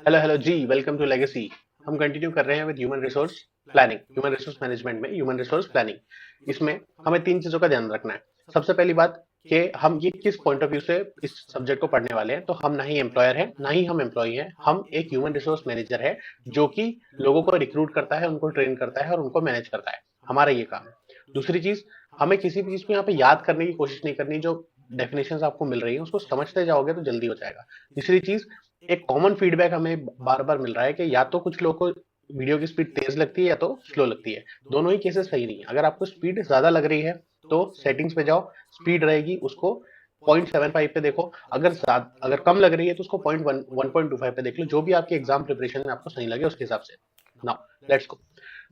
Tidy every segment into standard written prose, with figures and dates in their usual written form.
Hello hello जी, welcome to Legacy. हम continue कर रहे हैं with human resource planning, human resource management में ह्यूमन रिसोर्स प्लानिंग। इसमें हमें तीन चीजों का ध्यान रखना है। सबसे पहली बात कि हम ये किस पॉइंट ऑफ व्यू से इस सब्जेक्ट को पढ़ने वाले हैं। तो हम ना ही एम्प्लॉयर हैं ना ही हम एम्प्लॉई हैं, हम एक ह्यूमन रिसोर्स मैनेजर है जो कि लोगों को रिक्रूट करता है, उनको ट्रेन करता है और उनको मैनेज करता है। हमारा ये काम है। दूसरी चीज, हमें किसी भी चीज को यहाँ पे याद करने की कोशिश नहीं करनी। जो डेफिनेशन आपको मिल रही है उसको समझते जाओगे तो जल्दी हो जाएगा। तीसरी चीज, एक कॉमन फीडबैक हमें बार बार मिल रहा है कि या तो कुछ लोगों को वीडियो की स्पीड तेज लगती है या तो स्लो लगती है। दोनों ही केसेस सही नहीं है। अगर आपको स्पीड ज्यादा लग रही है तो सेटिंग्स पे जाओ, स्पीड रहेगी उसको 0.75 पे देखो। अगर कम लग रही है तो उसको 1.25 पे देख लो। जो भी आपके एग्जाम प्रिपरेशन में आपको सही लगे उसके हिसाब से। Now let's go.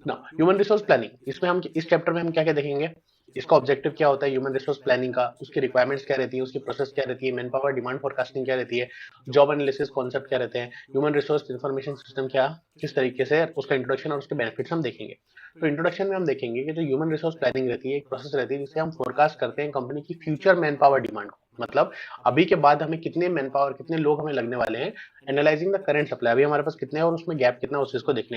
Now human resource planning, इसमें हम इस चैप्टर में हम क्या क्या देखेंगे। इसका ऑब्जेक्टिव क्या होता है ह्यूमन रिसोर्स प्लानिंग का, उसकी रिक्वायरमेंट्स क्या रहती है, उसकी प्रोसेस क्या रहती है, मैन पावर डिमांड फोरकास्टिंग क्या रहती है, जॉब एनालिसिस कॉन्सेप्ट क्या रहते हैं, ह्यूमन रिसोर्स इंफॉर्मेशन सिस्टम क्या किस तरीके से, उसका इंट्रोडक्शन और उसके बेनिफिट्स हम देखेंगे। तो इंट्रोडक्शन में हम देखेंगे कि जो ह्यूमन रिसोर्स प्लानिंग रहती है एक प्रोसेस रहती है जिससे हम फोरकास्ट करते हैं कंपनी की फ्यूचर मैन पावर डिमांड को। मतलब अभी के बाद हमें कितने मैन पावर, कितने लोग हमें लगने वाले हैं। एनालाइजिंग द करंट सप्लाई, अभी हमारे पास कितने हैं और उसमें गैप कितना है, उस चीज को देख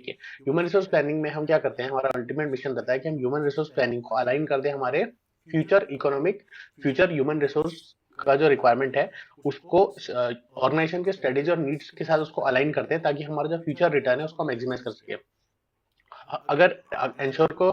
के ह्यूमन रिसोर्स प्लानिंग में हम क्या करते हैं। हमारा अल्टीमेट मिशन रहता है कि हम ह्यूमन रिसोर्स प्लानिंग को अलाइन कर दें हमारे future economic, future human resource का जो रिक्वायरमेंट है उसको ऑर्गेनाइजेशन के स्ट्रेटेजी और नीड्स के साथ उसको अलाइन करते हैं ताकि हमारा जो फ्यूचर रिटर्न है उसको मैक्सिमाइज कर सके। अगर इंश्योर को,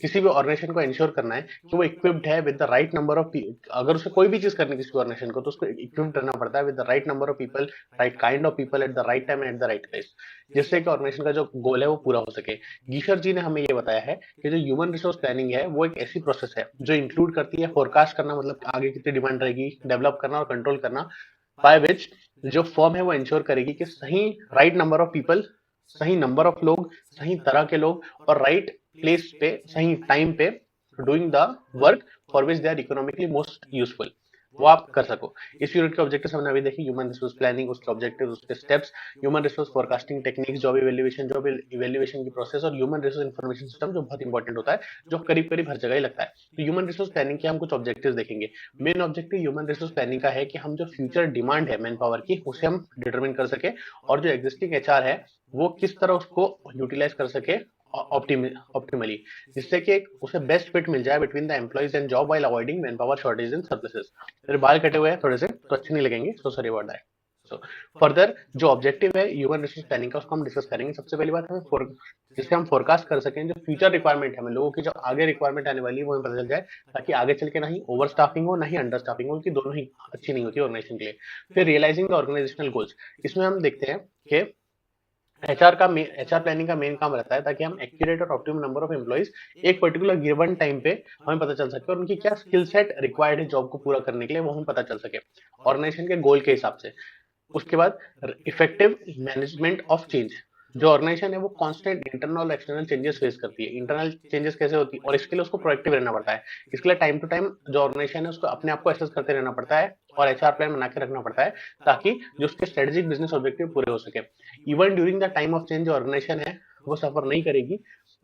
किसी भी ऑर्गेनाइजेशन को इंश्योर करना है कि वो इक्विप्ड है with the right number of, अगर उसे कोई भी चीज करनी है किसी ऑर्गेनाइजेशन को तो उसको इक्विप्ड रहना पड़ता है with the right number of people, right kind of people at the right time at the right place, जिससे कि ऑर्गेनाइजेशन का जो गोल है वो पूरा हो सके। गीशर जी ने हमें ये बताया है कि जो ह्यूमन रिसोर्स प्लानिंग है वो एक ऐसी प्रोसेस है जो इंक्लूड करती है फोरकास्ट करना, मतलब आगे कितनी डिमांड रहेगी, डेवलप करना और कंट्रोल करना, बाय विच जो फर्म है वो इंश्योर करेगी कि सही राइट नंबर ऑफ पीपल, सही नंबर ऑफ लोग, सही तरह के लोग और राइट प्लेस पे सही टाइम पे doing the work for which they are economically most useful, वो आप कर सको। इस यूनिट के ऑब्जेक्टिव्स हमने अभी देखी, ह्यूमन रिसोर्स प्लानिंग, उसके ऑब्जेक्टिव्स, उसके steps, human resource forecasting techniques, job evaluation की प्रोसेस और ह्यूमन रिसोर्स इन्फॉर्मेशन सिस्टम जो बहुत इंपॉर्टेंट होता है, जो करीब करीब हर जगह ही लगता है। तो ह्यूमन रिसोर्स प्लानिंग के हम कुछ ऑब्जेक्टिव्स देखेंगे। Main objective human resource planning का है कि हम जो फ्यूचर डिमांड है मैन पावर की उसे हम डिटरमिन कर सके और जो एग्जिस्टिंग एचआर है वो किस तरह उसको यूटिलाइज कर सके ऑप्टिमली, जिससे कि उसे बेस्ट फिट मिल जाए between the employees and job while avoiding man power shortage and services. मेरे बाल कटे हुए हैं थोड़े से तो अच्छे नहीं लगेंगे, so sorry about that. So further जो ऑब्जेक्टिव है ह्यूमन रिसोर्स प्लानिंग का उसको हम डिस्कस करेंगे। सबसे पहली बात हमें जिससे हम फोरकास्ट कर सकें जो फ्यूचर रिक्वायरमेंट है, हमें लोगों की जो आगे रिक्वायरमेंट आने वाली है वो हमें पता चल जाए, ताकि आगे चल के ना ही ओवर स्टाफिंग हो ना ही अंडर स्टाफिंग हो, क्योंकि दोनों ही अच्छी नहीं होती ऑर्गेनाइजेशन के लिए। फिर रियलाइजिंग द ऑर्गेनाइजेशनल गोल्स, इसमें हम देखते हैं कि एचआर प्लानिंग का मेन काम रहता है ताकि हम एक्यूरेट और ऑप्टिमम नंबर ऑफ एम्प्लॉइज एक पर्टिकुलर गिवन टाइम पे हमें पता चल सके और उनकी क्या स्किल सेट रिक्वायर्ड है जॉब को पूरा करने के लिए वो हमें पता चल सके ऑर्गेनाइजेशन के गोल के हिसाब से। उसके बाद इफेक्टिव मैनेजमेंट ऑफ चेंज, जो ऑर्गेनाइजेशन है वो कांस्टेंट इंटरनल और एक्सटर्नल चेंजेस फेस करती है। इंटरनल चेंजेस कैसे होती है और इसके लिए उसको प्रोएक्टिव रहना पड़ता है। इसके लिए टाइम टू टाइम जो ऑर्गेनाइजेशन है उसको अपने आप को एसेस करते रहना पड़ता है और एचआर प्लान बना के रखना पड़ता है ताकि जो उसके स्ट्रेटेजिक बिजनेस ऑब्जेक्टिव पूरे हो सके। Even during the time of change जो ऑर्गेनाइजेशन है वो सफर नहीं करेगी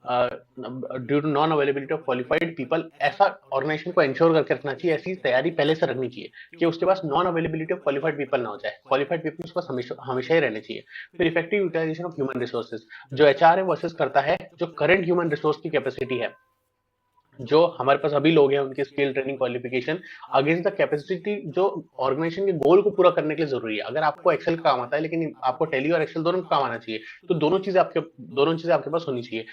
due to non availability of qualified people. ऐसा ऑर्गेनाइजेशन को इंश्योर करके रखना चाहिए, ऐसी तैयारी पहले से रखनी चाहिए कि उसके पास non availability of qualified people ना हो जाए, क्वालिफाइड पीपल उसके पास हमेशा हमेशा ही रहने चाहिए। फिर effective utilisation of human resources, जो एचआर है वो असेस करता है जो करंट ह्यूमन रिसोर्स की कैपेसिटी है, जो हमारे पास अभी लोग हैं उनकी skill training qualification against the capacity जो ऑर्गेनाइजेशन के गोल को पूरा करने के लिए जरूरी है। अगर आपको एक्सेल काम आता है लेकिन आपको टैली और एक्सेल दोनों काम आना चाहिए, तो दोनों चीजें आपके पास होनी चाहिए।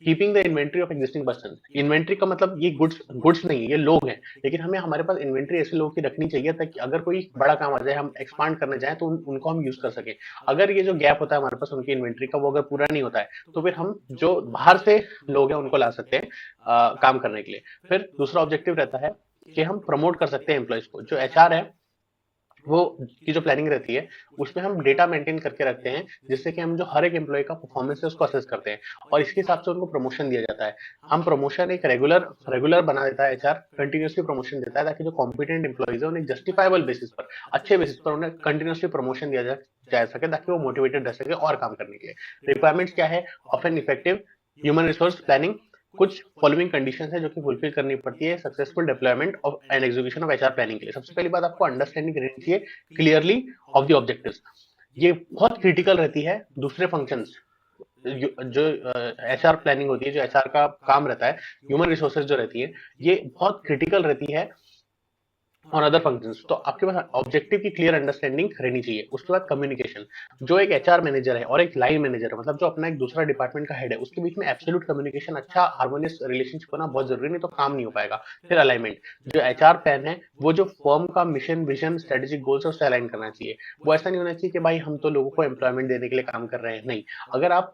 Keeping the inventory of existing person, inventory का मतलब ये गुड्स गुड्स नहीं है, ये लोग हैं, लेकिन हमें हमारे पास इन्वेंट्री ऐसे लोगों की रखनी चाहिए ताकि अगर कोई बड़ा काम आ जाए, हम एक्सपांड करने जाए तो उनको हम यूज कर सके। अगर ये जो गैप होता है हमारे पास उनकी इन्वेंट्री का वो अगर पूरा नहीं होता है तो फिर हम जो बाहर से लोग हैं उनको ला सकते हैं काम करने के लिए। फिर दूसरा ऑब्जेक्टिव रहता है कि हम प्रमोट कर सकते हैं एम्प्लॉयज को। जो एचआर है वो की जो प्लानिंग रहती है उसमें हम डेटा मेंटेन करके रखते हैं, जिससे कि हम जो हर एक एम्प्लॉय का परफॉर्मेंस है उसको असेस करते हैं और इसके हिसाब से उनको प्रमोशन दिया जाता है। हम प्रमोशन एक रेगुलर बना देता है एचआर, कंटिन्यूसली प्रमोशन देता है ताकि जो कॉम्पिटेंट एम्प्लॉइज है उन्हें जस्टिफाइबल बेसिस पर, अच्छे बेसिस पर उन्हें कंटिन्यूसली प्रमोशन दिया जा सके ताकि वो मोटिवेटेड रह सके और काम करने के लिए। रिक्वायरमेंट्स क्या है of an effective human resource planning, कुछ फॉलोइंग कंडीशंस है जो कि फुलफिल करनी पड़ती है successful development of and execution of HR planning के लिए। सबसे पहली बात आपको अंडरस्टैंडिंग रहनी चाहिए क्लियरली ऑफ द ऑब्जेक्टिव्स। ये बहुत क्रिटिकल रहती है दूसरे फंक्शंस जो एचआर प्लानिंग होती है, जो एचआर का काम रहता है, ह्यूमन रिसोर्सेज जो रहती है, ये बहुत क्रिटिकल रहती है और अदर फंक्शंस। तो आपके पास ऑब्जेक्टिव की क्लियर अंडरस्टैंडिंग रहनी चाहिए। उसके बाद कम्युनिकेशन, जो एक एचआर मैनेजर है और एक लाइन मैनेजर है, मतलब जो अपना एक दूसरा डिपार्टमेंट का हेड है, उसके बीच में एब्सोल्यूट कम्युनिकेशन, अच्छा हार्मोनियस रिलेशनशिप होना बहुत जरूरी, नहीं तो काम नहीं हो पाएगा। फिर अलाइनमेंट, जो एचआर प्लान है वो जो फर्म का मिशन, विजन, स्ट्रेटेजिक गोल्स है उससे अलाइन करना चाहिए। वो ऐसा नहीं होना चाहिए कि भाई हम तो लोगों को एम्प्लॉयमेंट देने के लिए काम कर रहे हैं, नहीं। अगर आप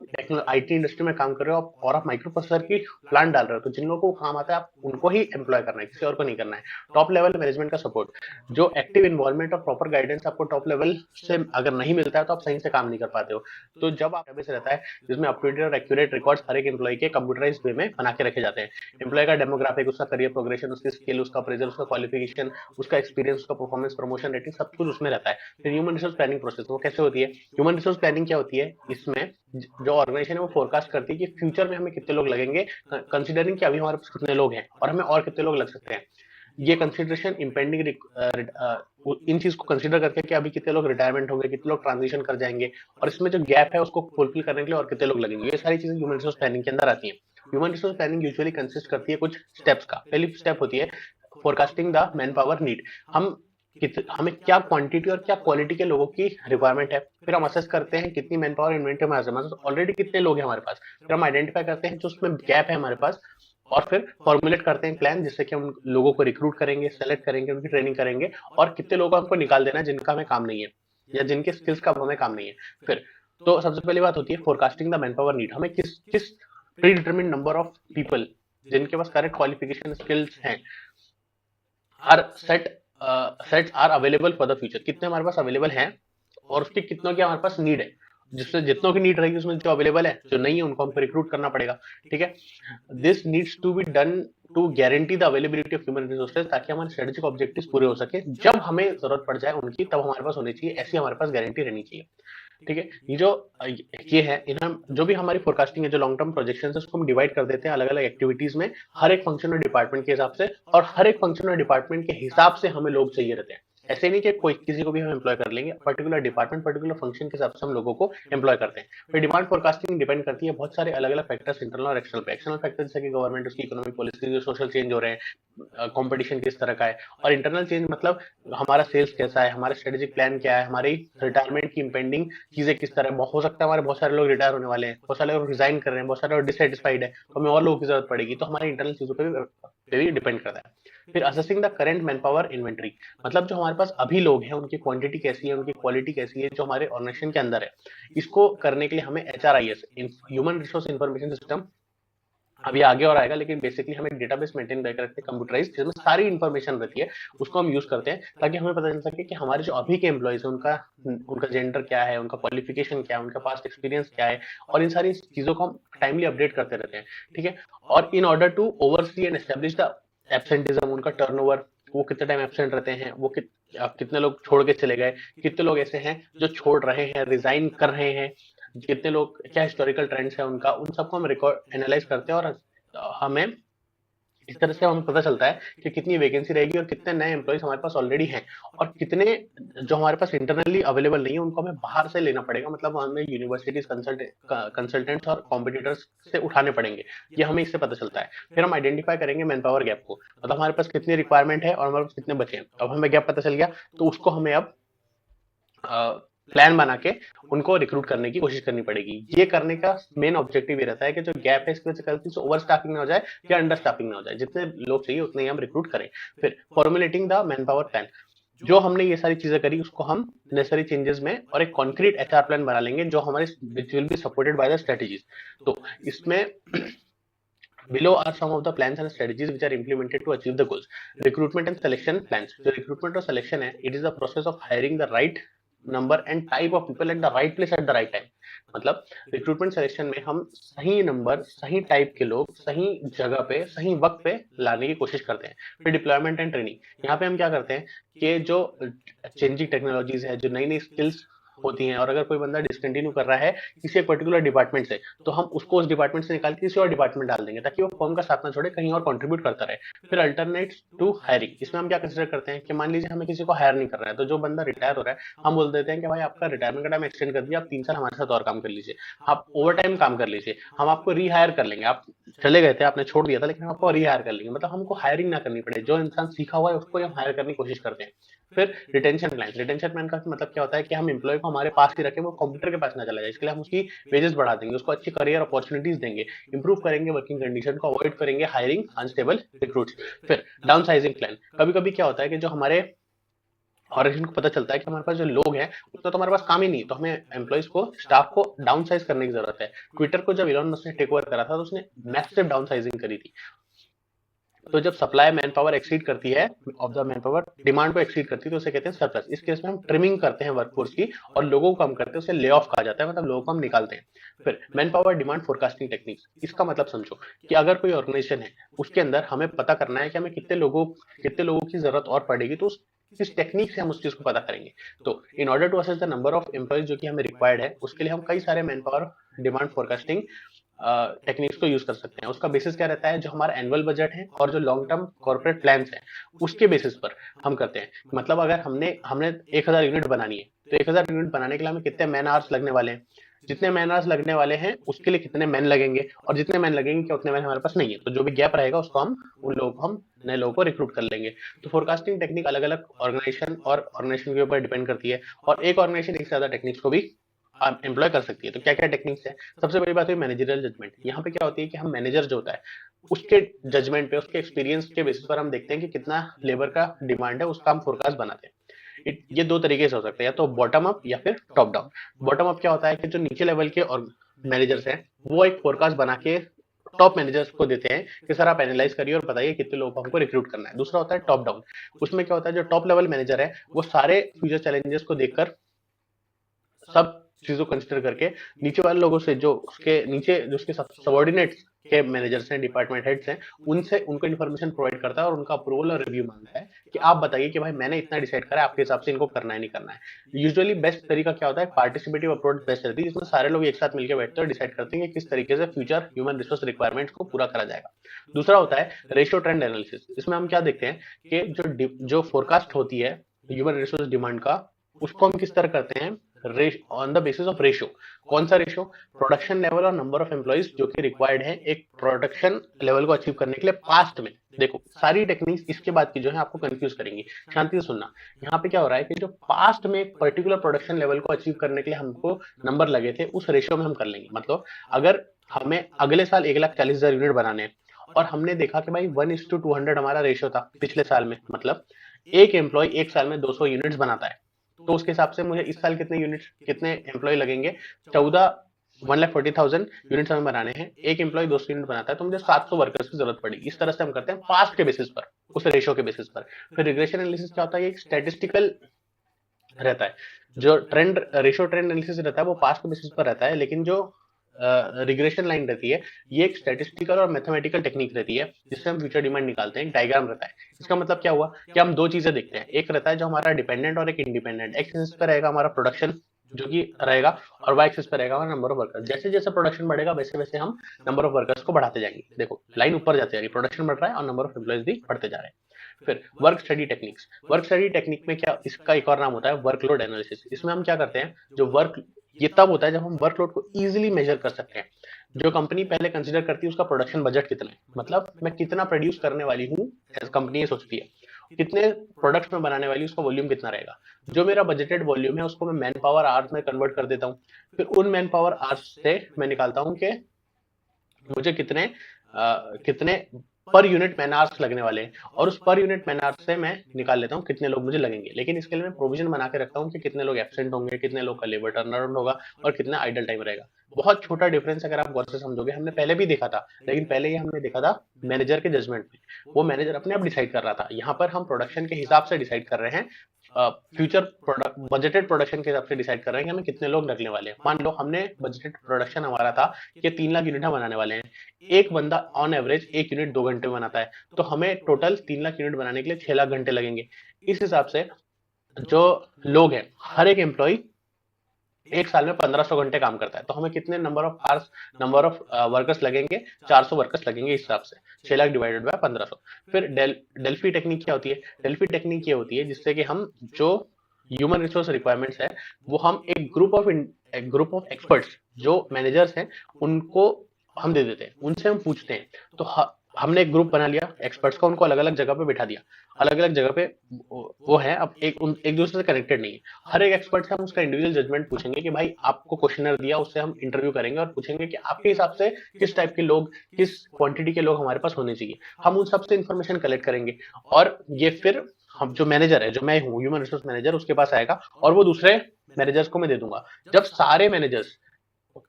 आईटी इंडस्ट्री में काम कर रहे हो और आप माइक्रो प्रोसेसर की प्लान डाल रहे हो, तो जिन लोगों को काम आता है आप उनको ही एम्प्लॉय करना है, किसी और को नहीं करना है। टॉप लेवल मैनेजमेंट का सपोर्ट, जो एक्टिव इन्वॉल्वमेंट और प्रॉपर गाइडेंस आपको टॉप लेवल से अगर नहीं मिलता है तो आप सही से काम नहीं कर पाते हो। तो जब आप डेटाबेस रहता है जिसमें अप टू डेट और एक्यूरेट रिकॉर्ड्स हर एक एम्प्लॉय के कंप्यूटराइज्ड वे में बना के रखे जाते हैं। एम्प्लॉय का डेमोग्राफिक, उसका करियर प्रोग्रेशन, उसकी स्किल, उसका अप्रेजल, उसका क्वालिफिकेशन, उसका एक्सपीरियंस, उसका परफॉर्मेंस, प्रमोशन, रेटिंग, सब कुछ उसमें रहता है। फिर ह्यूमन रिसोर्स प्लानिंग प्रोसेस वो कैसे होती है? ह्यूमन रिसोर्स प्लानिंग क्या होती है? इसमें जो ऑर्गेनाइजेशन है वो फोरकास्ट करती है कि फ्यूचर में हमें कितने लोग लगेंगे, कंसिडरिंग कि अभी हमारे पास कितने लोग हैं और हमें और कितने लोग लग सकते हैं। ये कंसिडरेशन इम्पेंडिंग इन चीज को कंसिडर करके कि अभी कितने लोग रिटायरमेंट होंगे, कितने लोग ट्रांजिशन कर जाएंगे, और इसमें जो गैप है उसको फुलफिल करने के लिए और कितने लोग लगेंगे, ये सारी चीजें ह्यूमन रिसोर्स प्लानिंग के अंदर आती है। Human resource planning usually consist करती है कुछ स्टेप्स का। पहली स्टेप होती है forecasting the man power need. हमें क्या क्वांटिटी और क्या क्वालिटी के लोगों की रिक्वायरमेंट है। फिर हम असेस करते हैं कितनी मैन पावर इन्वेंटरी में ऑलरेडी कितने लोग हैं हमारे पास। फिर हम आइडेंटिफाई करते हैं जो उसमें गैप है हमारे पास, और फिर फॉर्मुलेट करते हैं प्लान, जिससे कि हम लोगों को रिक्रूट करेंगे, सेलेक्ट करेंगे, उनकी ट्रेनिंग करेंगे, और कितने लोगों को हमको निकाल देना है जिनका हमें काम नहीं है या जिनके स्किल्स का हमें काम नहीं है। फिर तो सबसे पहली बात होती है forecasting the man power need. हमें किस किस pre determined number of people जिनके पास करेक्ट क्वालिफिकेशन स्किल्स हैं are sets are available for the future, कितने हमारे पास अवेलेबल हैं और उसके कितनों की हमारे पास नीड है। जिससे जितनों की नीड रहेगी उसमें जो अवेलेबल है, जो नहीं है उनको हमको रिक्रूट करना पड़ेगा। ठीक है, this needs to be done to guarantee the availability of human resources, ताकि हमारे स्ट्रेटेजिक ऑब्जेक्टिव्स पूरे हो सके। जब हमें जरूरत पड़ जाए उनकी तब हमारे पास होनी चाहिए, ऐसी हमारे पास गारंटी रहनी चाहिए। ठीक है, ये है इन्हें जो भी हमारी फोरकास्टिंग है, जो लॉन्ग टर्म प्रोजेक्शन है, उसको हम डिवाइड कर देते हैं अलग अलग एक्टिविटीज में, हर एक फंक्शन और डिपार्टमेंट के हिसाब से, और हर एक फंक्शन और डिपार्टमेंट के हिसाब से हमें लोग चाहिए रहते हैं। ऐसे नहीं कि कोई किसी को भी हम एम्प्लॉय कर लेंगे, पर्टिकुलर डिपार्टमेंट पर्टिकुलर फंक्शन के हिसाब से हम लोगों को एम्प्लॉय करते हैं। फिर डिमांड फोरकास्टिंग डिपेंड करती है बहुत सारे अलग अलग फैक्टर्स, इंटरनल और एक्सटर्नल पे। एक्सटर्नल फैक्टर जैसे कि गवर्नमेंट, उसकी इकोनॉमिक पॉलिसी, जो सोशल चेंज हो रहे हैं, कंपटीशन किस तरह का है, और इंटरनल चेंज मतलब हमारा सेल्स कैसा है, हमारा स्ट्रेटेजिक प्लान क्या है, हमारी रिटायरमेट की इम्पेंडिंग चीजें किस तरह। हो सकता है हमारे बहुत सारे लोग रिटायर होने वाले हैं, बहुत सारे लोग रिजाइन कर रहे हैं, बहुत सारे लोग डिससेटिस्फाइड है, तो हमें और लोगों की जरूरत पड़ेगी, तो हमारी इंटरनल चीजों पे भी डिपेंड करता है। फिर assessing the current man power inventory, मतलब जो हमारे पास अभी लोग हैं उनकी क्वांटिटी कैसी है, उनकी क्वालिटी कैसी है, जो हमारे ऑर्गेनाइजेशन के अंदर है। इसको करने के लिए हमें HRIS, human resource information system, अब ये आगे और आएगा, लेकिन बेसिकली हम एक डेटाबेस मेंटेन करके रखते हैं कंप्यूटराइज, जिसमें सारी इंफॉर्मेशन रहती है, उसको हम यूज करते हैं ताकि हमें पता चल सके कि हमारे जो अभी के एम्प्लॉइज है उनका उनका जेंडर क्या है, उनका क्वालिफिकेशन क्या है, उनका पास्ट एक्सपीरियंस क्या है, और इन सारी चीजों को हम टाइमली अपडेट करते रहते हैं। ठीक है, और in order to oversee and establish the absenteeism, उनका टर्नओवर, वो कितने टाइम एब्सेंट रहते हैं, वो कितने लोग छोड़ के चले गए, कितने लोग ऐसे हैं जो छोड़ रहे हैं, रिजाइन कर रहे हैं, कितने लोग, क्या हिस्टोरिकल ट्रेंड्स है उनका, उन सबको हम रिकॉर्ड एनालाइज करते हैं, और हमें इस तरह से हमें पता चलता है कि कितनी वैकेंसी रहेगी और कितने नए एम्प्लॉइज हमारे पास ऑलरेडी हैं, और कितने जो हमारे पास इंटरनली अवेलेबल नहीं है उनको हमें बाहर से लेना पड़ेगा, मतलब हमें यूनिवर्सिटीज, कंसल्टेंट्स और कॉम्पिटिटर्स से उठाने पड़ेंगे। ये हमें इससे पता चलता है। फिर हम आइडेंटिफाई करेंगे मैन पावर गैप को, मतलब हमारे पास कितनी रिक्वायरमेंट है और हमारे पास कितने बचे हैं। अब हमें गैप पता चल गया तो उसको हमें अब प्लान बना के उनको रिक्रूट करने की कोशिश करनी पड़ेगी। ये करने का मेन ऑब्जेक्टिव ये रहता है कि जो गैप है इसकी वजह से गलती से ओवर स्टाफिंग ना हो जाए या अंडर स्टाफिंग ना हो जाए, जितने लोग चाहिए उतने ही हम रिक्रूट करें। फिर formulating the man power plan, जो हमने ये सारी चीजें करी उसको हम नेसेसरी चेंजेस में और एक कॉन्क्रीट HR प्लान बना लेंगे, जो हमारे which will be supported by the strategies. तो इसमें Below are some of the plans and strategies which are implemented to achieve the goals. Recruitment and selection plans. जो recruitment और selection है, it is the process of hiring the right number and type of people at the right place at the right time. मतलब recruitment selection में हम सही number, सही type के लोग सही जगह पे सही वक्त पे लाने की कोशिश करते हैं। फिर डिप्लॉयमेंट एंड ट्रेनिंग, यहाँ पे हम क्या करते हैं कि जो चेंजिंग टेक्नोलॉजीज है, जो नई नई स्किल्स होती हैं और अगर कोई बंदा डिसकंटिन्यू कर रहा है किसी एक पर्टिकुलर डिपार्टमेंट से, तो हम उसको उस डिपार्टमेंट से निकाल के किसी और डिपार्टमेंट डाल देंगे ताकि वो फर्म का साथ ना छोड़े, कहीं और कंट्रीब्यूट करता रहे। फिर अल्टरनेट टू हायरिंग, इसमें हम क्या कंसिडर करते हैं कि मान लीजिए हमें किसी को हायर नहीं कर रहा है, तो जो बंदा रिटायर हो रहा है हम बोल देते हैं कि भाई आपका रिटायरमेंट का टाइम एक्सटेंड कर दिया, आप 3 साल हमारे साथ और काम कर लीजिए, आप ओवर टाइम काम कर लीजिए, हम आपको रीहायर कर लेंगे, आप चले गए थे आपने छोड़ दिया था लेकिन हम आपको रीहायर कर लेंगे, मतलब हमको हायरिंग ना करनी पड़े, जो इंसान सीखा हुआ है उसको हम हायर करने की कोशिश करते हैं। फिर रिटेंशन प्लान का मतलब क्या होता है कि हम एम्प्लॉय को हमारे पास ही रखें, वो कंप्यूटर के पास ना चला जाए, इसके लिए हम उसकी वेजेस बढ़ा देंगे, उसको अच्छी करियर अपॉर्चुनिटीज देंगे, इंप्रूव करेंगे वर्किंग कंडीशन को, अवॉइड करेंगे हायरिंग अनस्टेबल रिक्रूट्स। फिर डाउन साइजिंग प्लान, कभी कभी क्या होता है कि जो हमारे ऑर्गेनाइजेशन को पता चलता है कि हमारे पास जो लोग हैं उतना तो हमारे पास काम ही नहीं, तो हमें एम्प्लॉइज को स्टाफ को डाउन साइज करने की जरूरत है। ट्विटर को जब इलॉन मस्क ने टेक ओवर करा था तो उसने मैसिव डाउन साइजिंग करी थी। तो जब सप्लाई मैन पावर एक्सीड करती है of the man power demand को एक्सीड करती है तो उसे कहते हैं सरप्लस। इस केस में हम ट्रिमिंग करते हैं वर्कफोर्स की और लोगों को कम करते हैं, उसे ले ऑफ कहा जाता है, मतलब लोगों को हम निकालते हैं। फिर man power demand forecasting techniques, इसका मतलब समझो कि अगर कोई ऑर्गेनाइजेशन है उसके अंदर हमें पता करना है कि हमें कितने लोगों की जरूरत और पड़ेगी, तो किस टेक्निक से हम उस चीज को पता करेंगे। तो in order to assess the number of employees जो कि हमें रिक्वायर्ड है, उसके लिए हम कई सारे man power demand forecasting techniques को यूज कर सकते हैं। उसका बेसिस क्या रहता है, जो हमारा एनुअल बजट है और जो लॉन्ग टर्म कॉर्पोरेट प्लान्स है उसके बेसिस पर हम करते हैं। मतलब अगर हमने हमने 1000 यूनिट बनानी है तो 1000 यूनिट बनाने के लिए हमें कितने मैन आवर्स लगने वाले हैं, जितने मैन आवर्स लगने वाले हैं उसके लिए कितने मैन लगेंगे, और जितने मैन लगेंगे क्या उतने मैन हमारे पास नहीं है, तो जो भी गैप रहेगा उसको हम उन लोगों को हम नए लोगों को रिक्रूट कर लेंगे। तो फोरकास्टिंग टेक्निक अलग अलग ऑर्गेनाइजेशन के ऊपर डिपेंड करती है और एक ऑर्गेनाइजेशन एक से ज्यादा टेक्निक्स को भी एम्प्लॉय कर सकती है। तो क्या क्या टेक्निक्स है, सबसे बड़ी बात है मैनेजरियल जजमेंट। यहाँ पे क्या होती है कि हम मैनेजर जो होता है उसके जजमेंट पे, उसके एक्सपीरियंस के बेसिस पर हम देखते हैं कि कितना लेबर का डिमांड है, उसका हम फोरकास्ट बनाते हैं। ये दो तरीके से हो सकता है, या तो बॉटम अप या फिर टॉप डाउन। बॉटम अप क्या होता है कि जो नीचे लेवल के और मैनेजर्स हैं वो एक फोरकास्ट बना के टॉप मैनेजर्स को देते हैं कि सर आप एनालाइज करिए और बताइए कितने लोगों को हमको रिक्रूट करना है। दूसरा होता है टॉप डाउन, उसमें क्या होता है जो टॉप लेवल मैनेजर है वो सारे फ्यूचर चैलेंजेस को देखकर सब चीजों को कंसिडर करके नीचे वाले लोगों से, जो उसके नीचे जो उसके सबऑर्डिनेट्स के मैनेजर्स हैं, डिपार्टमेंट हेड्स हैं, उनसे उनको इन्फॉर्मेशन प्रोवाइड करता है और उनका अप्रूवल और रिव्यू मांगता है कि आप बताइए कि भाई मैंने इतना डिसाइड करा है, आपके हिसाब से इनको करना है नहीं करना है। यूजुअली बेस्ट तरीका क्या होता है, पार्टिसिपेटिव अप्रोच बेस्ट रहती है, जिसमें सारे लोग एक साथ मिलकर बैठते हैं और डिसाइड करते हैं कि किस तरीके से फ्यूचर ह्यूमन रिसोर्स रिक्वायरमेंट्स को पूरा करा जाएगा। दूसरा होता है रेशियो ट्रेंड एनालिसिस। इसमें हम क्या देखते हैं कि जो फोरकास्ट होती है ह्यूमन रिसोर्स डिमांड का, उसको हम किस तरह करते हैं on the basis of ratio. कौन सा रेशियो, प्रोडक्शन लेवल और नंबर ऑफ एम्प्लॉइज जो कि रिक्वायर्ड है एक प्रोडक्शन लेवल को अचीव करने के लिए पास्ट में। देखो सारी टेक्निक्स इसके बाद की जो है आपको कंफ्यूज करेंगी, शांति से सुनना। यहाँ पे क्या हो रहा है कि जो पास्ट में एक पर्टिकुलर प्रोडक्शन लेवल को अचीव करने के लिए हमको नंबर लगे थे उस रेशियो में हम कर लेंगे। मतलब अगर हमें अगले साल 1,40,000 यूनिट बनाने हैं और हमने देखा कि भाई 1:200 हमारा रेशियो था पिछले साल में, मतलब एक एम्प्लॉय एक साल में 200 यूनिट्स बनाता है, तो उसके हिसाब से मुझे इस साल कितने एम्प्लॉय लगेंगे, 1,40,000 यूनिट्स हमें बनाने हैं, एक एम्प्लॉय 200 यूनिट बनाता है तो मुझे 700 वर्कर्स की जरूरत पड़ेगी। इस तरह से हम करते हैं पास्ट के बेसिस पर, उस रेशियो के बेसिस पर। फिर रिग्रेशन एनालिसिस क्या होता है, एक स्टैटिस्टिकल रहता है। जो रेशियो ट्रेंड एनालिसिस रहता है वो पास्ट के बेसिस पर रहता है, लेकिन जो रिग्रेशन लाइन रहती है ये एक स्टैटिस्टिकल और मैथमेटिकल टेक्निक रहती है जिससे हम फ्यूचर डिमांड निकालते हैं। एक डायग्राम रहता है, इसका मतलब क्या हुआ कि हम दो चीजें देखते हैं, एक रहता है जो हमारा डिपेंडेंट और एक इंडिपेंडेंट। एक्स एक्सिस पे रहेगा हमारा प्रोडक्शन जो कि रहेगा, और वाई एक्सिस पे रहेगा हमारा नंबर ऑफ वर्कर्स। जैसे जैसे प्रोडक्शन बढ़ेगा वैसे वैसे हम नंबर ऑफ वर्कर्स को बढ़ाते जाएंगे। देखो लाइन ऊपर जाती है, प्रोडक्शन बढ़ रहा है और नंबर ऑफ एम्प्लॉइज भी बढ़ते जा रहे हैं। फिर work study techniques, work study technique में क्या, इसका एक और नाम होता है वर्कलोड एनालिसिस। इसमें हम क्या करते हैं, जो वर्क ये तब होता है जब हम वर्कलोड को इजीली मेजर कर सकते हैं। जो कंपनी पहले कंसीडर करती है उसका प्रोडक्शन बजट कितना है, मतलब मैं कितना प्रोड्यूस करने वाली हूँ, कंपनी ये सोचती है कितने प्रोडक्ट्स में बनाने वाली, उसका वॉल्यूम कितना रहेगा। जो मेरा बजटेड वॉल्यूम है उसको मैं मैन पावर आवर्स में कन्वर्ट कर देता हूँ। फिर उन मैन पावर आवर्स से मैं निकालता हूँ कि मुझे कितने पर यूनिट मैन आवर्स लगने वाले हैं, और उस पर यूनिट मैन आवर्स से मैं निकाल लेता हूँ कितने लोग मुझे लगेंगे। लेकिन इसके लिए मैं प्रोविजन बना के रखता हूँ कि कितने लोग एब्सेंट होंगे, कितने लोग का लेबर टर्नअराउंड होगा और कितना आइडल टाइम रहेगा। बहुत छोटा डिफरेंस अगर आप गौर से समझोगे, हमने पहले भी देखा था, लेकिन पहले ये हमने देखा था मैनेजर के जजमेंट में, वो मैनेजर अपने आप डिसाइड कर रहा था। यहाँ पर हम प्रोडक्शन के हिसाब से डिसाइड कर रहे हैं, फ्यूचर प्रोडक्ट बजटेड प्रोडक्शन के हिसाब से डिसाइड कर रहे हैं कि हमें कितने लोग लगने वाले हैं। मान लो हमने बजटेड प्रोडक्शन हमारा था कि 3 लाख यूनिट हम बनाने वाले हैं, एक बंदा ऑन एवरेज 1 यूनिट 2 घंटे में बनाता है, तो हमें टोटल 3 लाख यूनिट बनाने के लिए 6 लाख घंटे लगेंगे। इस हिसाब से जो लोग हैं, हर एक एम्प्लॉय एक साल में 1500 घंटे काम करता है, तो हमें कितने नंबर ऑफ वर्कर्स लगेंगे? 400 वर्कर्स लगेंगे इस हिसाब से। 6 लाख डिवाइडेड बाय 1500। फिर डेल्फी टेक्निक क्या होती है? डेल्फी टेक्निक ये होती है जिससे कि हम जो ह्यूमन रिसोर्स रिक्वायरमेंट्स है वो हम एक ग्रुप ऑफ एक्सपर्ट्स जो मैनेजर्स हैं उनको हम दे देते हैं, उनसे हम पूछते हैं। तो हमने एक ग्रुप बना लिया एक्सपर्ट्स का, उनको अलग अलग जगह पे बिठा दिया, अलग अलग जगह पे वो है, अब एक दूसरे से कनेक्टेड नहीं है। हर एक एक्सपर्ट से हम उसका इंडिविजुअल जजमेंट पूछेंगे कि भाई आपको क्वेश्चनर दिया, उससे हम इंटरव्यू करेंगे और पूछेंगे कि आपके हिसाब से किस टाइप के लोग, किस क्वांटिटी के लोग हमारे पास होने चाहिए। हम उन सबसे इंफॉर्मेशन कलेक्ट करेंगे और ये फिर हम जो मैनेजर है, जो मैं हूँ ह्यूमन रिसोर्स मैनेजर, उसके पास आएगा और वो दूसरे मैनेजर्स को मैं दे दूंगा। जब सारे मैनेजर्स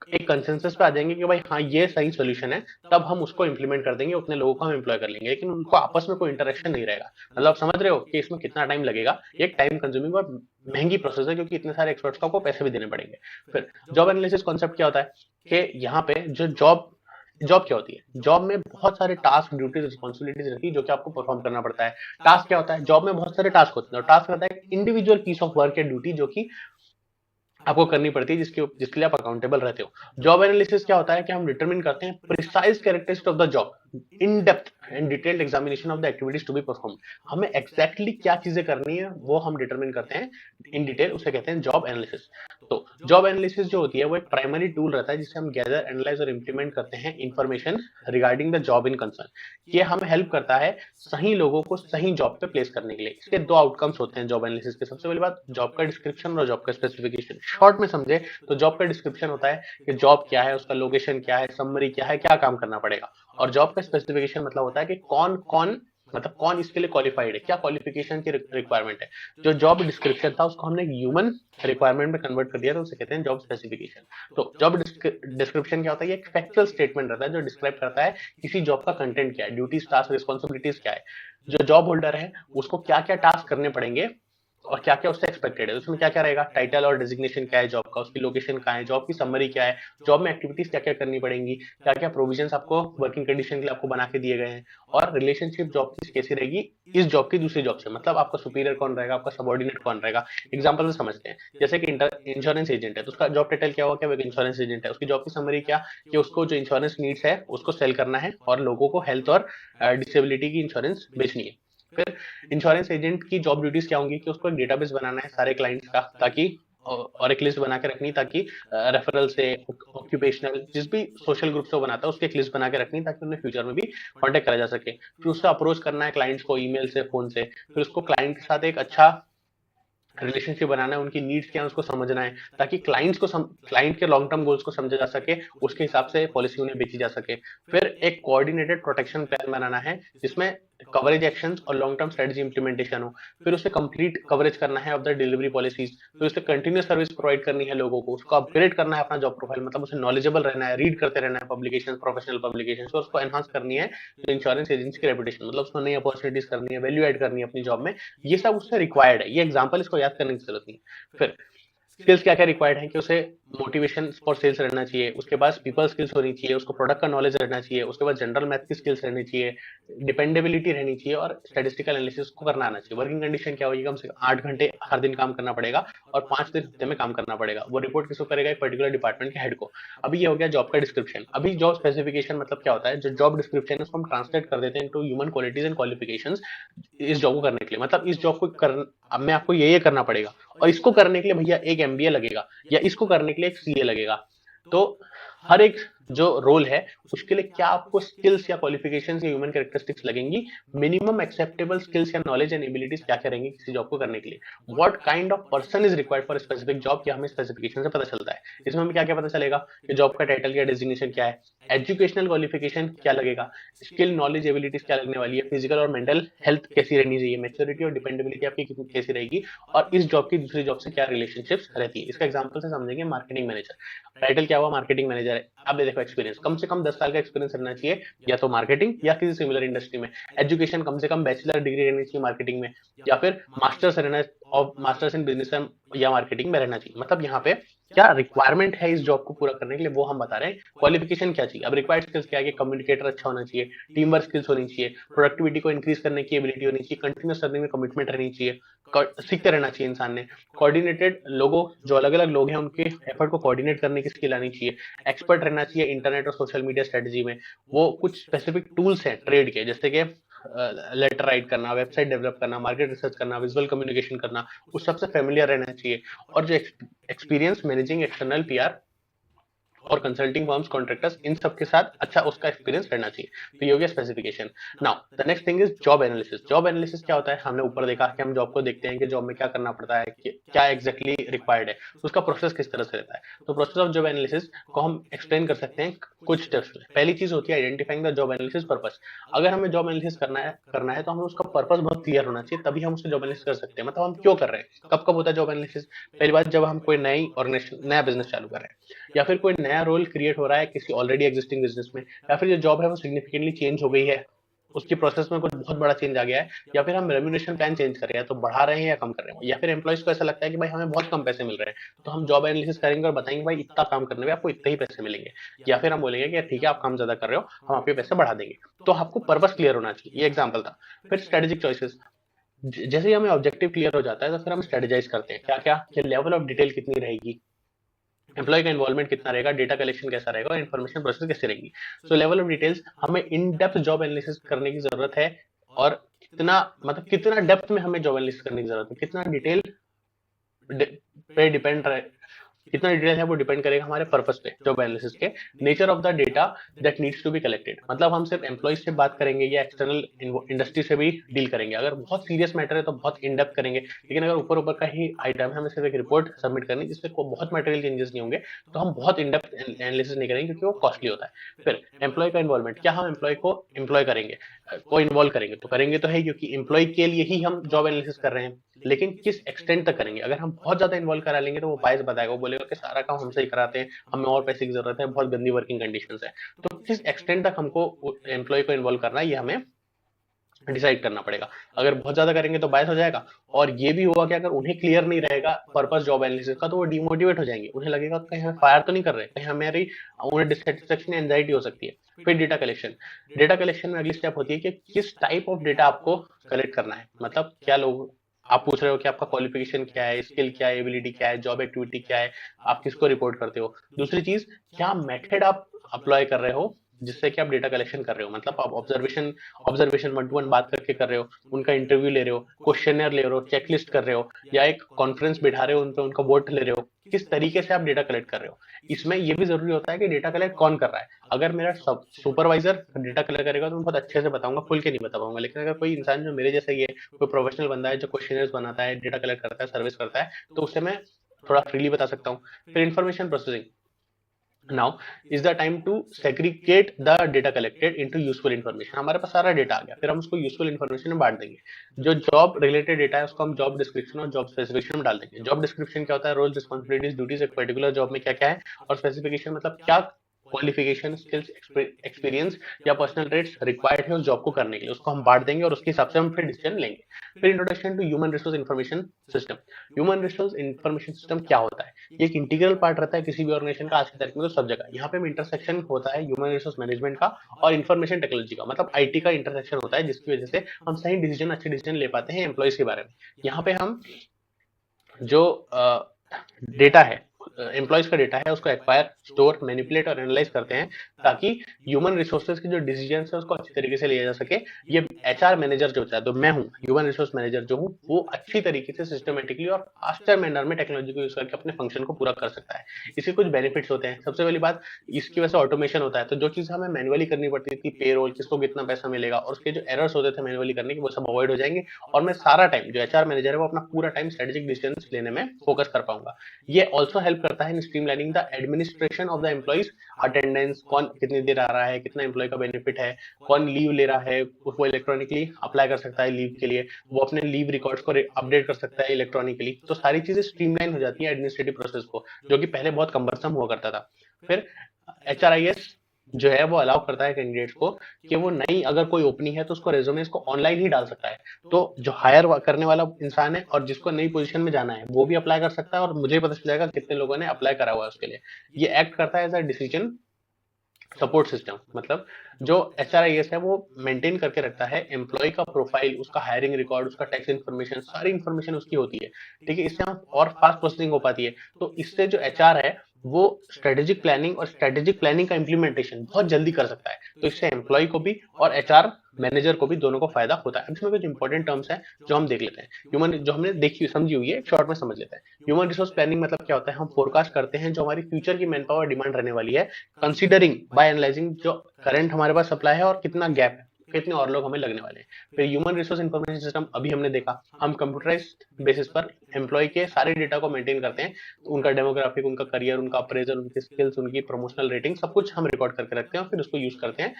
एक कंसेंसस पे आ जाएंगे कि भाई हाँ ये सही सोल्यूशन है, तब हम उसको इंप्लीमेंट कर देंगे, उतने लोगों को हम एम्प्लॉय कर लेंगे, लेकिन उनको आपस में कोई इंटरेक्शन नहीं रहेगा। मतलब आप समझ रहे हो कि इसमें कितना टाइम लगेगा? ये एक टाइम कंज्यूमिंग और महंगी प्रोसेस है, क्योंकि इतने सारे एक्सपर्ट्स को आपको पैसे भी देने पड़ेंगे। फिर जॉब एनालिसिस कॉन्सेप्ट क्या होता है कि यहाँ पे जो जॉब क्या होती है? जॉब में बहुत सारे टास्क, ड्यूटीज, रिस्पॉन्सिबिलिटीज रहती है जो कि आपको परफॉर्म करना पड़ता है। टास्क क्या होता है? जॉब में बहुत सारे टास्क होते हैं और टास्क होता है इंडिविजुअल पीस ऑफ वर्क या ड्यूटी जो कि आपको करनी पड़ती है, जिसके लिए आप अकाउंटेबल रहते हो। जॉब एनालिसिस क्या होता है कि हम डिटरमिन करते हैं precise characteristic of the job, in depth and detailed examination of the activities to be perform. हमें एग्जैक्टली क्या चीजें करनी है वो हम डिटरमिन करते हैं इन डिटेल, उसे कहते हैं जॉब एनालिसिस। तो जॉब एनालिसिस जो होती है वो एक प्राइमरी टूल रहता है जिससे हम गैदर, एनालाइज और इंप्लीमेंट करते हैं information regarding the job in concern. ये हमें हेल्प करता है सही लोगों को सही जॉब पे प्लेस करने के लिए। इसके दो आउटकम्स होते हैं जॉब एनालिसिस के। सबसे पहली बात, जॉब का डिस्क्रिप्शन और जॉब का स्पेसिफिकेशन। शॉर्ट में समझे तो जॉब का डिस्क्रिप्शन होता है कि जॉब क्या है, उसका लोकेशन क्या है, समरी क्या है, क्या काम करना पड़ेगा। और जॉब का स्पेसिफिकेशन मतलब होता है कि कौन कौन, मतलब कौन इसके लिए क्वालिफाइड है, क्या क्वालिफिकेशन की रिक्वायरमेंट है। जो जॉब डिस्क्रिप्शन था उसको हमने ह्यूमन रिक्वायरमेंट में कन्वर्ट कर दिया, तो उसे कहते हैं जॉब स्पेसिफिकेशन। तो जॉब डिस्क्रिप्शन क्या होता है? ये एक फैक्चुअल स्टेटमेंट रहता है जो डिस्क्राइब करता है किसी जॉब का कंटेंट क्या है, ड्यूटीज, टास्क, रिस्पॉन्सिबिलिटीज क्या है, जो जॉब होल्डर है उसको क्या क्या टास्क करने पड़ेंगे और क्या क्या उससे एक्सपेक्टेड है। उसमें क्या क्या रहेगा? टाइटल और डेजिग्नेशन क्या है जॉब का, उसकी लोकेशन कहाँ है, जॉब की समरी क्या है, जॉब में एक्टिविटीज क्या क्या करनी पड़ेंगी, क्या क्या प्रोविजंस आपको वर्किंग कंडीशन के लिए आपको बना के दिए गए हैं, और रिलेशनशिप जॉब की कैसी रहेगी इस जॉब की दूसरी जॉब से। मतलब आपका सुपीरियर कौन रहेगा, आपका सबॉर्डिनेट कौन रहेगा। एग्जाम्पल से समझते हैं, जैसे कि इंश्योरेंस एजेंट है तो उसका जॉब टाइटल क्या होगा? क्या वो एक इंश्योरेंस एजेंट है। उसकी जॉब की समरी क्या, कि उसको जो इंश्योरेंस नीड्स है उसको सेल करना है और लोगों को हेल्थ और डिसेबिलिटी की इंश्योरेंस बेचनी है। फिर इंश्योरेंस एजेंट की जॉब ड्यूटीज क्या होंगी? कि उसको एक डेटाबेस बनाना है सारे क्लाइंट्स का, ताकि और एक लिस्ट बना के रखनी, ताकि रेफरल से, ऑक्यूपेशनल, जिस भी सोशल ग्रुप से वो बनाता है उसकी एक लिस्ट बना के रखनी, ताकि उन्हें फ्यूचर में भी कांटेक्ट करा जा सके। फिर उससे अप्रोच करना है क्लाइंट्स को ईमेल से, फोन से। फिर उसको क्लाइंट के साथ एक अच्छा रिलेशनशिप बनाना है, उनकी नीड्स क्या है उसको समझना है, ताकि क्लाइंट के लॉन्ग टर्म गोल्स को समझा जा सके, उसके हिसाब से पॉलिसी उन्हें बेची जा सके। फिर एक कोऑर्डिनेटेड प्रोटेक्शन प्लान बनाना है जिसमें कवरेज एक्शंस और लॉन्ग टर्म स्ट्रेटजी इंप्लीमेंटेशन हो। फिर उसे कंप्लीट कवरेज करना है ऑफ द डिलीवरी पॉलिसीज। फिर उसे कंटिन्यूस सर्विस प्रोवाइड करनी है लोगों को, उसको अपग्रेड करना है अपना जॉब प्रोफाइल, मतलब उसे नॉलेजेबल रहना है, रीड करते रहना है पब्लिकेशन, प्रोफेशनल पब्लिकेशन, और उसको एनहांस करनी है जो इंश्योरेंस एजेंसी की रेपुटेशन, मतलब उसको नई अपॉर्चुनिटीज करनी है, वैल्यू एड करनी है अपनी जॉब में। ये सब उससे रिक्वायर्ड है। ये एग्जाम्पल, इसको याद करने की जरूरत नहीं है। फिर स्किल्स क्या क्या रिक्वायर्ड है? कि उसे मोटिवेशन फॉर सेल्स रहना चाहिए, उसके पास पीपल स्किल्स होनी चाहिए, उसको प्रोडक्ट का नॉलेज रहना चाहिए, उसके पास जनरल मैथ की स्किल्स रहनी चाहिए, डिपेंडेबिलिटी रहनी चाहिए और स्टैटिस्टिकल एनालिसिस को करना आना चाहिए। वर्किंग कंडीशन क्या होगी? कम से कम 8 घंटे हर दिन काम करना पड़ेगा और 5 दिन हफ्ते में काम करना पड़ेगा। वो रिपोर्ट किसको करेगा? एक पर्टिकुलर डिपार्टमेंट के हेड को। अभी ये हो गया जॉब का डिस्क्रिप्शन। अभी जॉब स्पेसिफिकेशन मतलब क्या होता है? जो जॉब डिस्क्रिप्शन है उसको हम ट्रांसलेट कर देते हैं into human qualities and qualifications इस जॉब को करने के लिए। मतलब इस जॉब को अब मैं आपको ये करना पड़ेगा और इसको करने के लिए भैया एक एमबीए लगेगा या इसको करने के लिए एक सीए लगेगा। तो हर एक जो रोल है उसके लिए क्या आपको स्किल्स या क्वालिफिकेशंस या ह्यूमन कैरेक्टरिस्टिक्स लगेंगी, मिनिमम एक्सेप्टेबल स्किल्स या नॉलेज एंड एबिलिटीज क्या क्या रहेंगी किसी जॉब को करने के लिए, what kind of person is required for specific job, क्या हमें स्पेसिफिकेशन से पता चलता है। इसमें हमें क्या क्या पता चलेगा? कि जॉब का टाइटल या डेजिग्नेशन क्या है, एजुकेशनल क्वालिफिकेशन क्या लगेगा, स्किल, नॉलेज, एबिलिटीज क्या लगने वाली है, फिजिकल और मेंटल हेल्थ कैसी रहनी चाहिए, मैच्योरिटी और डिपेंडेबिलिटी आपकी कैसी रहेगी, और इस जॉब की दूसरी जॉब से क्या रिलेशनशिप्स रहती है। इसका एग्जांपल से समझेंगे। मार्केटिंग मैनेजर, टाइटल क्या हुआ? मार्केटिंग मैनेजर है। अब देखो एक्सपीरियंस कम से कम 10 साल का एक्सपीरियंस रहना चाहिए, या तो मार्केटिंग या किसी सिमिलर इंडस्ट्री में। एजुकेशन कम से कम बैचलर डिग्री रहनी चाहिए मार्केटिंग में, या फिर मास्टर्स रहना, और मास्टर्स इन बिजनेस या मार्केटिंग में रहना चाहिए। मतलब यहाँ पे क्या रिक्वायरमेंट है इस जॉब को पूरा करने के लिए वो हम बता रहे हैं। क्वालिफिकेशन क्या चाहिए, अब रिक्वायर्ड स्किल्स क्या है कि कम्युनिकेटर अच्छा होना चाहिए, टीम वर्क स्किल्स होनी चाहिए, प्रोडक्टिविटी को इंक्रीज करने की एबिलिटी होनी चाहिए, कंटिन्यूस लर्निंग में कमिटमेंट रहनी चाहिए, सीखते रहना चाहिए इंसान ने, कोऑर्डिनेटेड लोगों जो अलग अलग लोग हैं उनके एफर्ट को कोऑर्डिनेट करने की स्किल आनी चाहिए, एक्सपर्ट रहना चाहिए इंटरनेट और सोशल मीडिया स्ट्रेटेजी में, वो कुछ स्पेसिफिक टूल्स हैं ट्रेड के जैसे कि लेटर राइट करना, वेबसाइट डेवलप करना, मार्केट रिसर्च करना, विजुअल कम्युनिकेशन करना, उस सबसे फेमिलियर रहना चाहिए, और जो एक्सपीरियंस मैनेजिंग एक्सटर्नल पीआर और कंसल्टिंग फर्म्स, कॉन्ट्रैक्टर्स, इन सब के साथ अच्छा उसका एक्सपीरियंस रहना चाहिए। तो ये हो गया specification. Now the next thing is job analysis. Job analysis क्या होता है, हमने ऊपर देखा कि हम जॉब को देखते हैं कि जॉब में क्या करना पड़ता है, क्या एग्जैक्टली रिक्वायर्ड है, उसका प्रोसेस किस तरह से रहता है। तो प्रोसेस ऑफ जॉब एनालिसिस को हम एक्सप्लेन कर सकते हैं कुछ स्टेप्स में। पहली चीज होती है identifying the job analysis purpose. अगर हमें जॉब एनालिसिस करना है तो हमें उसका पर्पस बहुत क्लियर होना चाहिए, तभी हम उससे जॉब एनालिसिस कर सकते हैं। मतलब हम क्यों कर रहे हैं, कब कब होता है जॉब एनालिसिस। पहली बात, जब हम कोई नई ऑर्गेनाइजेशन, नया बिजनेस चालू कर रहे हैं, या फिर कोई नया रोल क्रिएट हो रहा है किसी ऑलरेडी एग्जिस्टिंग बिजनेस में, या फिर जो जॉब है वो सिग्निफिकेंटली चेंज हो गई है, उसकी प्रोसेस में कुछ बहुत बड़ा चेंज आ गया है, या फिर हम रेम्यूनरेशन प्लान चेंज कर रहे हैं तो बढ़ा रहे हैं या कम कर रहे हैं, या फिर एम्प्लॉइज को ऐसा लगता है कि भाई हमें बहुत कम पैसे मिल रहे हैं, तो हम जॉब एनालिसिस करेंगे और बताएंगे भाई इतना काम करने में आपको इतने ही पैसे मिलेंगे, या फिर हम बोलेंगे कि ठीक है आप काम ज्यादा कर रहे हो, हम आपके पैसे बढ़ा देंगे। तो आपको पर्पस क्लियर होना चाहिए, ये एग्जाम्पल था। फिर स्ट्रेटेजिक चॉइसेस, जैसे ही हमें ऑब्जेक्टिव क्लियर हो जाता है तो फिर हम स्ट्रेटेजाइज करते हैं, क्या क्या, लेवल ऑफ डिटेल कितनी रहेगी, एम्प्लॉय का इन्वॉल्वमेंट कितना रहेगा, डेटा कलेक्शन कैसा रहेगा, और इन्फॉर्मेशन प्रोसेस कैसी रहेगी। सो लेवल ऑफ डिटेल्स, हमें इन डेप्थ जॉब एनालिसिस करने की जरूरत है, और कितना, मतलब कितना डेप्थ में हमें जॉब एनालिसिस करने की जरूरत है, कितना डिटेल पे डिपेंड रहे, कितना डिटेल है वो डिपेंड करेगा हमारे पर्पस पे, जॉब एनालिसिस के। Nature of the data that needs to be collected, मतलब हम सिर्फ एम्प्लॉइज से बात करेंगे या एक्सटर्नल इंडस्ट्री से भी डील करेंगे। अगर बहुत सीरियस मैटर है तो बहुत इन डेप्थ करेंगे, लेकिन अगर ऊपर ऊपर का ही आइटम है, हमें सिर्फ एक रिपोर्ट सबमिट करनी जिससे कोई बहुत मटेरियल चेंजेस नहीं होंगे, तो हम बहुत इन डेप्थ एनालिसिस नहीं करेंगे क्योंकि वो कॉस्टली होता है। फिर एम्प्लॉय का इन्वॉल्वमेंट, क्या हम एम्प्लॉय को एम्प्लॉय करेंगे, को इन्वॉल्व करेंगे तो है, क्योंकि एम्प्लॉय के लिए ही हम जॉब एनालिसिस कर रहे हैं, लेकिन किस एक्सटेंट तक करेंगे। अगर हम बहुत ज्यादा इन्वॉल्व करा लेंगे तो वो बायस बताएगा, वो बोलेगा कि सारा काम हमसे ही कराते हैं, हमें और पैसे की जरूरत है, बहुत गंदी वर्किंग कंडीशंस है। तो किस एक्सटेंट तक हमको एम्प्लॉय को इन्वॉल्व करना है, ये हमें डिसाइड करना पड़ेगा। अगर बहुत ज्यादा करेंगे तो बायस हो जाएगा, और ये भी हुआ कि अगर उन्हें क्लियर नहीं रहेगा पर्पस जॉब एनालिसिस का तो वो डिमोटिवेट हो जाएंगे, उन्हें लगेगा कहीं हमें फायर तो नहीं कर रहे, कहीं हमारी, उन्हें डिससेटिस्फेक्शन, एंजाइटी हो सकती है। फिर डेटा कलेक्शन, डेटा कलेक्शन में अगली स्टेप होती है कि किस टाइप ऑफ डेटा आपको कलेक्ट करना है, मतलब क्या लोग, आप पूछ रहे हो कि आपका क्वालिफिकेशन क्या है, स्किल क्या है, एबिलिटी क्या है, जॉब एक्टिविटी क्या है, आप किसको रिपोर्ट करते हो। दूसरी चीज, क्या मेथड आप अप्लाई कर रहे हो जिससे कि आप डेटा कलेक्शन कर रहे हो, मतलब आप ऑब्जर्वेशन 1-to-1 बात करके कर रहे हो, उनका इंटरव्यू ले रहे हो, क्वेश्चनर ले रहे हो, चेकलिस्ट कर रहे हो, या एक कॉन्फ्रेंस बिठा रहे हो, उन पे उनका वोट ले रहे हो, किस तरीके से आप डेटा कलेक्ट कर रहे हो। इसमें ये भी जरूरी होता है कि डेटा कलेक्ट कौन कर रहा है। अगर मेरा सब सुपरवाइजर डेटा कलेक्ट करेगा तो मैं बहुत अच्छे से बताऊंगा, खुल के नहीं बता पाऊंगा, लेकिन अगर कोई इंसान जो मेरे जैसा ही है, कोई प्रोफेशनल बंदा है जो क्वेश्चनर्स बनाता है, डेटा कलेक्ट करता है, सर्विस करता है, तो उससे मैं थोड़ा फ्रीली बता सकता हूँ। फिर information processing, now is the time to segregate the data collected into useful information. हमारे पास सारा डेटा आ गया, फिर हम उसको यूजफुल इन्फॉर्मेशन में बांट देंगे। जो जॉब रिलेटेड डेटा है उसको हम जॉब डिस्क्रिप्शन और जॉब स्पेसिफिकेशन में डाल देंगे। जॉब डिस्क्रिप्शन क्या होता है, रोल, रिस्पॉन्सिबिलिटीज, ड्यूटीज एक पर्टिकुलर जॉब में क्या क्या है, और स्पेसिफिकेशन मतलब क्या क्वालिफिकेशन, स्किल्स, एक्सपीरियंस या पर्सनल ट्रेट्स रिक्वायर्ड है उस जॉब को करने के लिए, उसको हम बांट देंगे और उसके हिसाब से हम फिर डिसीजन लेंगे। फिर introduction to human resource information system. Human resource information system क्या होता है, ये एक इंटीग्रल पार्ट रहता है किसी भी ऑर्गेनाइजेशन का आज की तारीख में, तो सब जगह यहाँ पे इंटरसेक्शन होता है ह्यूमन रिसोर्स मैनेजमेंट का और इन्फॉर्मेशन टेक्नोलॉजी का, मतलब आईटी का इंटरसेक्शन होता है, जिसकी वजह से हम सही डिसीजन, अच्छे डिसीजन ले पाते हैं एम्प्लॉयज के बारे में। यहाँ पे हम जो डेटा है, एम्प्लॉयज का डेटा है, उसको एक्वायर, स्टोर, मैनिपुलेट और एनालाइज करते हैं, ताकि ह्यूमन रिसोर्सेज की जो डिसीजन है उसको अच्छी तरीके से लिया जा सके। ये एचआर मैनेजर जो होता है, तो मैं हूँ ह्यूमन रिसोर्स मैनेजर जो हूँ, वो अच्छी तरीके से सिस्टमेटिकली और फास्टर मैनर में टेक्नोलॉजी को यूज करके अपने फंक्शन को पूरा कर सकता है। इसके कुछ बेनिफिट्स होते हैं। सबसे पहली बात, इसकी वजह से ऑटोमेशन होता है, तो जो चीज हमें मैनुअली करनी पड़ती थी, पेरोल, किसको कितना पैसा मिलेगा, और उसके जो एरर्स होते थे मैनुअली करने के, वो सब अवॉइड हो जाएंगे, और मैं सारा टाइम, जो एचआर मैनेजर है वो अपना पूरा टाइम स्ट्रेटेजिक डिसीजन लेने में फोकस कर पाऊंगा। ये ऑल्सो हेल्प करता है in streamlining the administration of the employees, attendance, कौन कितनी देर आ रहा है, कितना एम्प्लॉय का बेनिफिट है, कौन लीव ले रहा है, वो इलेक्ट्रॉनिकली अप्लाई कर सकता है लीव के लिए, वो अपने लीव रिकॉर्ड्स को अपडेट कर सकता है इलेक्ट्रॉनिकली। तो सारी चीजें स्ट्रीमलाइन हो जाती है एडमिनिस्ट्रेटिव प्रोसेस को, जो कि पहले बहुत कम्बरसम हुआ करता था। फिर HRIS जो है वो अलाउ करता है कैंडिडेट्स को कि वो नई अगर कोई ओपनिंग है तो उसको रेज्यूमे इसको ऑनलाइन ही डाल सकता है। तो जो हायर करने वाला इंसान है और जिसको नई पोजीशन में जाना है वो भी अप्लाई कर सकता है और मुझे पता चल जाएगा कितने लोगों ने अप्लाई करा हुआ है उसके लिए। ये एक्ट करता है as a decision support system. मतलब जो एचआरआईएस है वो मेंटेन करके रखता है एम्प्लॉय का प्रोफाइल, उसका हायरिंग रिकॉर्ड, उसका टैक्स इन्फॉर्मेशन, सारी इन्फॉर्मेशन उसकी होती है। ठीक है, इससे हम और फास्ट प्रोसेसिंग हो पाती है। तो इससे जो एचआर है वो स्ट्रेटेजिक प्लानिंग और स्ट्रेटेजिक प्लानिंग का इंप्लीमेंटेशन बहुत जल्दी कर सकता है। तो इससे एम्प्लॉय को भी और एचआर मैनेजर को भी दोनों को फायदा होता है। अब इसमें कुछ इंपॉर्टेंट टर्म्स हैं जो हम देख लेते हैं। ह्यूमन जो हमने देखी समझी हुई है शॉर्ट में समझ लेते हैं। ह्यूमन रिसोर्स प्लानिंग मतलब क्या होता है? हम फोरकास्ट करते हैं जो हमारी फ्यूचर की मैन पावर डिमांड रहने वाली है, कंसीडरिंग बाय एनालाइजिंग जो करंट हमारे पास सप्लाई है और कितना गैप है, कितने और लोग हमें लगने वाले हैं। फिर ह्यूमन रिसोर्स इंफॉर्मेशन सिस्टम अभी हमने देखा, हम कंप्यूटराइज्ड बेसिस पर एम्प्लॉय के सारे डेटा को मेंटेन करते हैं। उनका डेमोग्राफिक, उनका करियर, उनका अप्रेजल, उनकी स्किल्स, उनकी प्रमोशनल रेटिंग, सब कुछ हम रिकॉर्ड करके रखते हैं और फिर उसको यूज करते हैं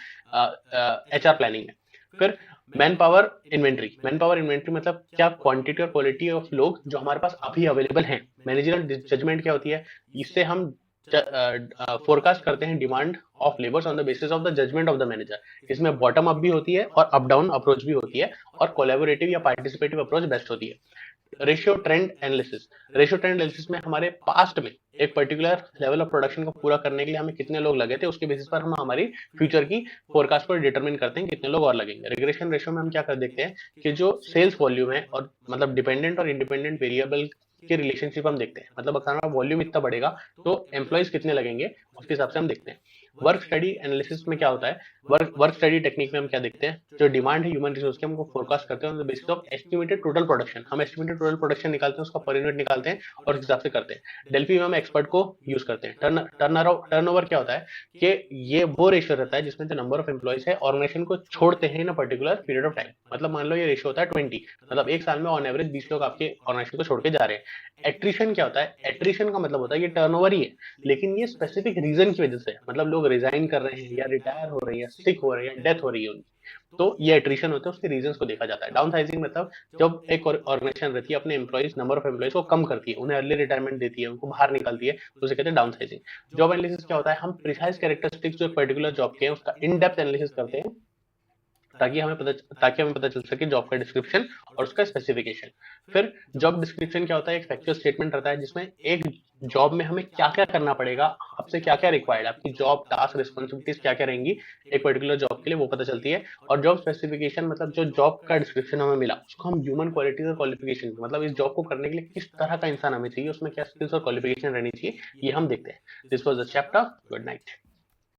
एचआर प्लानिंग में। फिर मैन पावर इन्वेंट्री मतलब क्या क्वांटिटी और क्वालिटी ऑफ लोग जो हमारे पास अभी अवेलेबल हैं। मैनेजरियल जजमेंट क्या होती है? इससे हम फोरकास्ट करते हैं demand of labours on the basis of the judgement of the manager. इसमें बॉटम अप भी होती है और अप डाउन अप्रोच भी होती है और कोलैबोरेटिव या पार्टिसिपेटिव अप्रोच बेस्ट होती है। Ratio trend analysis, ratio trend analysis में हमारे पास्ट में एक पर्टिकुलर लेवल ऑफ प्रोडक्शन को पूरा करने के लिए हमें कितने लोग लगे थे, उसके बेसिस पर हम हमारी फ्यूचर की फोरकास्ट को डिटरमिन करते हैं कितने लोग और लगेंगे। रिग्रेशन रेशियो में हम क्या कर देखते हैं कि जो सेल्स वॉल्यूम है और मतलब डिपेंडेंट और इंडिपेंडेंट वेरिएबल के रिलेशनशिप हम देखते हैं। मतलब अगर हमारा वॉल्यूम इतना बढ़ेगा तो एम्प्लॉइज कितने लगेंगे उसके हिसाब से हम देखते हैं। वर्क स्टडी एनालिसिस में क्या होता है? वर्क स्टडी टेक्निक में हम क्या देखते हैं? जो डिमांड है ह्यूमन रिसोर्स की, हमको फोरकास्ट करते हैं on the basis of estimated total production. हम एस्टिमेटेड टोटल प्रोडक्शन निकालते हैं, उसका पर यूनिट निकालते हैं और उस हिसाब से करते हैं। डेल्फी में हम एक्सपर्ट को यूज करते हैं। टर्नओवर क्या होता है कि ये वो रेशियो रहता है जिसमें जो नंबर ऑफ एम्प्लॉइज है ऑर्गेनाइजेशन को छोड़ते हैं in a particular period of time. मतलब मान लो ये रेशियो होता है 20, मतलब एक साल में ऑन एवरेज 20 लोग आपके ऑर्गेनाइजेशन को छोड़ के जा रहे हैं। एट्रिशन क्या होता है? एट्रिशन का मतलब होता है ये टर्नओवर ही है, लेकिन ये स्पेसिफिक रीजन की वजह से, मतलब लोग रिजाइन कर रहे हैं या रिटायर हो रहे हैं या सिक हो रहे हैं या डेथ हो रही है उनकी, तो ये एट्रिशन होता है, उसके रीजंस को देखा जाता है। डाउन साइजिंग मतलब जब एक ऑर्गेनाइजेशन रहती है अपने एम्प्लॉइज नंबर ऑफ एम्प्लॉइज को कम करती है, उन्हें अर्ली रिटायरमेंट देती है, उनको बाहर निकालती है, तो उसे कहते हैं डाउन साइजिंग। जॉब एनालिसिस क्या होता है? हम प्रिसाइज कैरेक्टरिस्टिक्स जो पर्टिकुलर जॉब के हैं उसका इन डेप्थ एनालिसिस करते हैं ताकि हमें पता चल सके जॉब का डिस्क्रिप्शन और उसका स्पेसिफिकेशन। फिर जॉब डिस्क्रिप्शन क्या होता है? एक फैक्चुअल स्टेटमेंट रहता है जिसमें एक जॉब में हमें क्या क्या करना पड़ेगा, आपसे क्या क्या रिक्वायर्ड है, आपकी जॉब टास्क रिस्पॉन्सिबिलिटीज क्या क्या रहेंगी एक पर्टिकुलर जॉब के लिए, वो पता चलती है। और जॉब स्पेसिफिकेशन मतलब जो जॉब का डिस्क्रिप्शन हमें मिला उसको हम ह्यूमन क्वालिटीज और क्वालिफिकेशन, मतलब इस जॉब को करने के लिए किस तरह का इंसान हमें चाहिए, उसमें क्या स्किल्स और क्वालिफिकेशन रहनी चाहिए, ये हम देखते हैं। This was the chapter. Good night.